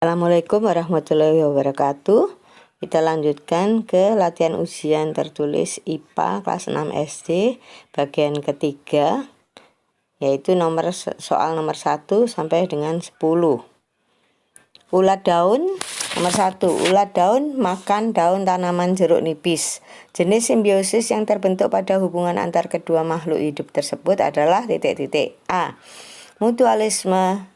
Assalamualaikum warahmatullahi wabarakatuh. Kita lanjutkan ke latihan ujian tertulis IPA kelas 6 SD bagian ketiga, yaitu soal nomor 1 sampai dengan 10. Ulat daun nomor 1. Ulat daun makan daun tanaman jeruk nipis. Jenis simbiosis yang terbentuk pada hubungan antar kedua makhluk hidup tersebut adalah A. Mutualisme,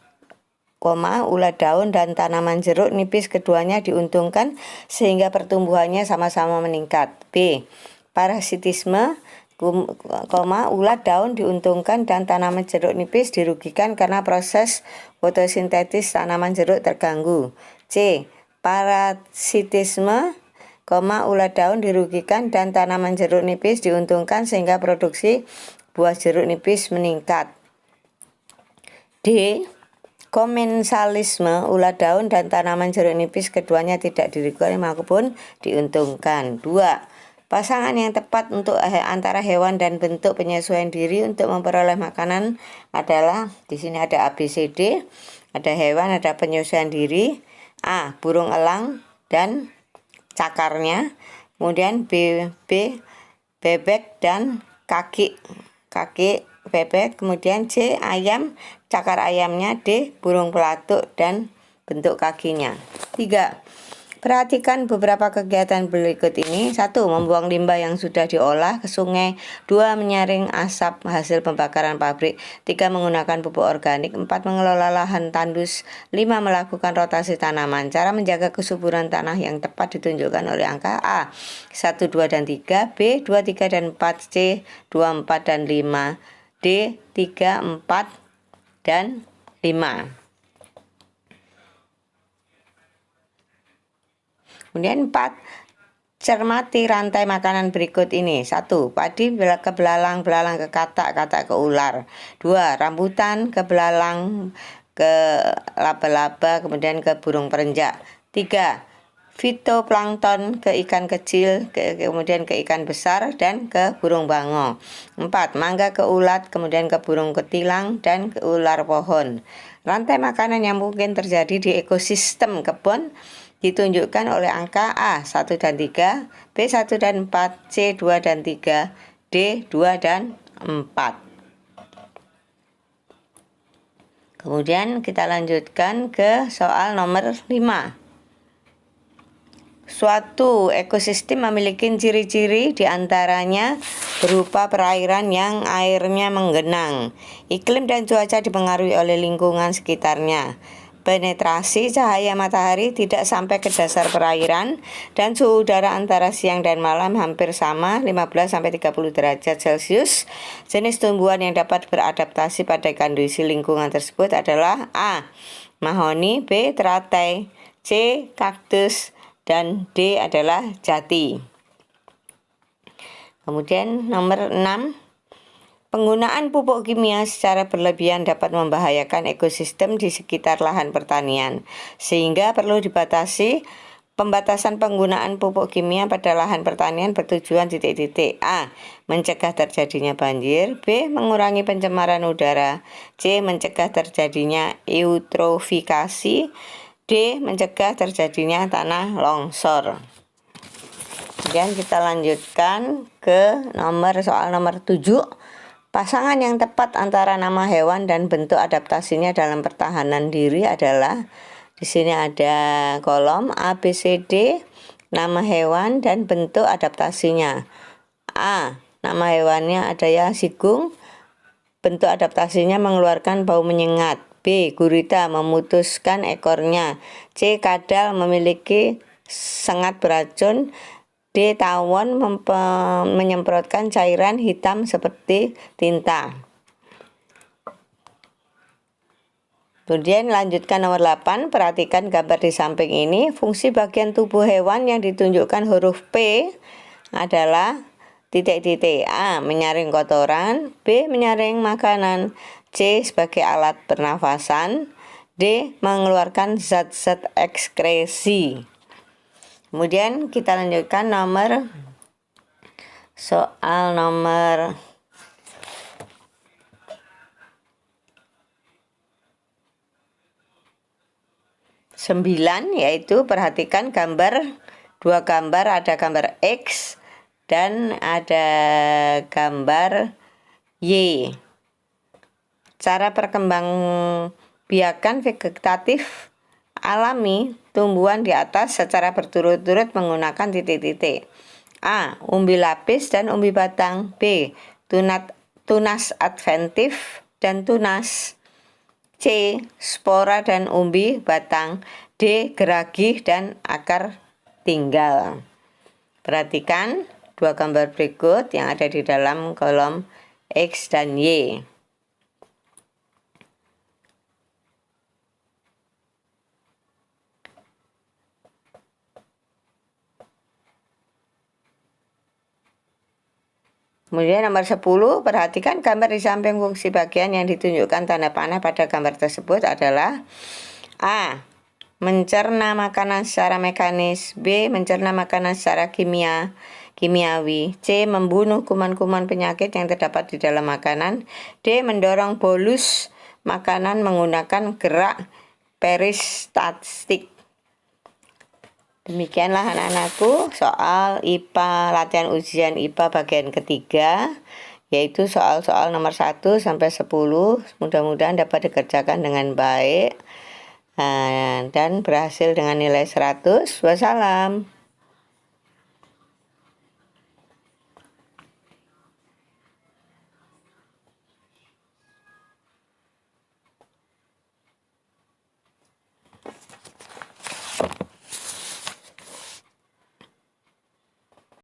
ulat daun dan tanaman jeruk nipis keduanya diuntungkan sehingga pertumbuhannya sama-sama meningkat. B. Parasitisme, ulat daun diuntungkan dan tanaman jeruk nipis dirugikan karena proses fotosintesis tanaman jeruk terganggu. C. Parasitisme, ulat daun dirugikan dan tanaman jeruk nipis diuntungkan sehingga produksi buah jeruk nipis meningkat. D. Komensalisme, ulat daun dan tanaman jeruk nipis keduanya tidak dirugikan maupun diuntungkan. 2. Pasangan yang tepat untuk antara hewan dan bentuk penyesuaian diri untuk memperoleh makanan adalah, di sini ada A, B, C, D. Ada hewan, ada penyesuaian diri. A. Burung elang dan cakarnya. Kemudian B, bebek dan kaki bebek. Kemudian C, ayam, cakar ayamnya. D, burung pelatuk dan bentuk kakinya. 3. Perhatikan beberapa kegiatan berikut ini. 1. Membuang limbah yang sudah diolah ke sungai. 2. Menyaring asap hasil pembakaran pabrik. 3. Menggunakan pupuk organik. 4. Mengelola lahan tandus. 5. Melakukan rotasi tanaman. Cara menjaga kesuburan tanah yang tepat ditunjukkan oleh angka A 1, 2, dan 3, B 2, 3, dan 4, C 2, 4, dan 5, D 3, 4, dan 5. Kemudian 4. Cermati rantai makanan berikut ini. 1. Padi ke belalang, belalang ke katak, katak ke ular. 2. Rambutan ke belalang, ke laba-laba, kemudian ke burung perenjak. 3. Fitoplankton ke ikan kecil, kemudian ke ikan besar, dan ke burung bango. 4. Mangga ke ulat, kemudian ke burung ketilang, dan ke ular pohon. Rantai makanan yang mungkin terjadi di ekosistem kebun ditunjukkan oleh angka A 1 dan 3, B 1 dan 4, C 2 dan 3, D 2 dan 4. Kemudian kita lanjutkan ke soal nomor 5. Suatu ekosistem memiliki ciri-ciri diantaranya berupa perairan yang airnya menggenang. Iklim dan cuaca dipengaruhi oleh lingkungan sekitarnya. Penetrasi cahaya matahari tidak sampai ke dasar perairan dan suhu udara antara siang dan malam hampir sama 15-30 derajat Celcius. Jenis tumbuhan yang dapat beradaptasi pada kondisi lingkungan tersebut adalah A. Mahoni, B. teratai, C. kaktus, dan D adalah jati. Kemudian nomor 6. Penggunaan pupuk kimia secara berlebihan dapat membahayakan ekosistem di sekitar lahan pertanian, sehingga perlu dibatasi. Pembatasan penggunaan pupuk kimia pada lahan pertanian bertujuan A. Mencegah terjadinya banjir. B. Mengurangi pencemaran udara. C. Mencegah terjadinya eutrofikasi. D. Mencegah terjadinya tanah longsor. Kemudian kita lanjutkan ke soal nomor 7. Pasangan yang tepat antara nama hewan dan bentuk adaptasinya dalam pertahanan diri adalah, di sini ada kolom A, B, C, D, nama hewan dan bentuk adaptasinya. A. Nama hewannya ada ya sigung, bentuk adaptasinya mengeluarkan bau menyengat. B. Gurita memutuskan ekornya. C. Kadal memiliki sengat beracun. D. Tawon menyemprotkan cairan hitam seperti tinta. Kemudian lanjutkan nomor 8. Perhatikan gambar di samping ini. Fungsi bagian tubuh hewan yang ditunjukkan huruf P adalah A. Menyaring kotoran. B. Menyaring makanan. C. Sebagai alat pernafasan. D. Mengeluarkan zat-zat ekskresi. Kemudian kita lanjutkan soal nomor 9. 9, yaitu perhatikan dua gambar, ada gambar X dan ada gambar Y. Cara perkembangbiakan vegetatif alami tumbuhan di atas secara berturut-turut menggunakan titik-titik. A. Umbi lapis dan umbi batang. B. Tunas adventif dan tunas. C. Spora dan umbi batang. D. Geragih dan akar tinggal. Perhatikan dua gambar berikut yang ada di dalam kolom X dan Y. Kemudian nomor 10, perhatikan gambar di samping fungsi bagian yang ditunjukkan tanda panah pada gambar tersebut adalah A. Mencerna makanan secara mekanis. B. Mencerna makanan secara kimiawi. C. Membunuh kuman-kuman penyakit yang terdapat di dalam makanan. D. Mendorong bolus makanan menggunakan gerak peristaltik. Demikianlah anak-anakku soal IPA, latihan ujian IPA bagian ketiga, yaitu soal-soal nomor 1 sampai 10. Mudah-mudahan dapat dikerjakan dengan baik dan berhasil dengan nilai 100. Wassalam.